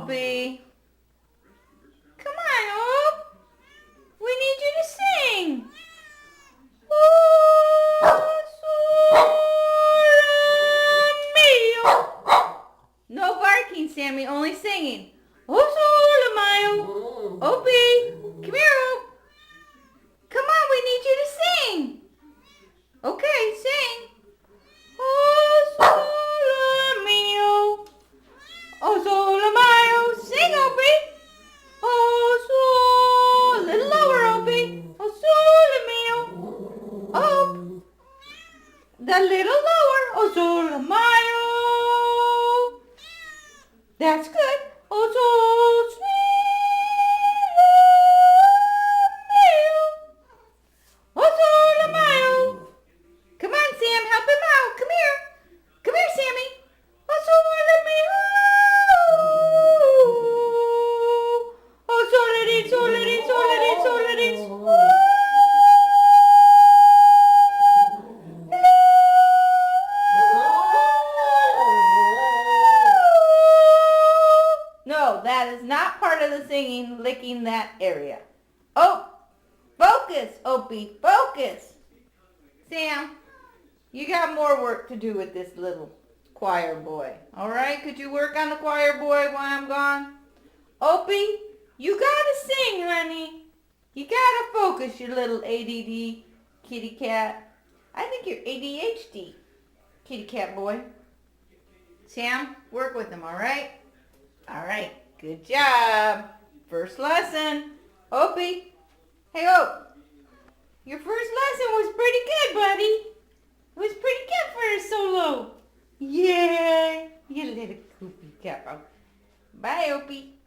Opie. Come on, Op. We need you to sing. No barking, Sammy, only singing. Opie, come here, Op. Come on, we need you to sing. Okay, sing. Sing, Opie. A little lower, Opie. Op. The little lower. That's good. Come on, Sam, help him out. Come here. Come here, Sammy. No, that is not part of the singing, licking that area. Oh, focus, Opie, focus. Sam, you got more work to do with this little choir boy. All right, could you work on the choir boy while I'm gone? Opie, you gotta sing, honey. You gotta focus, your little ADD kitty cat. I think you're ADHD, kitty cat boy. Sam, work with him, all right? All right, good job. First lesson. Opie. Hey, Op. Your first lesson was pretty good, buddy. It was pretty good for a solo. Yeah, you little goofy cow. Bye, Opie.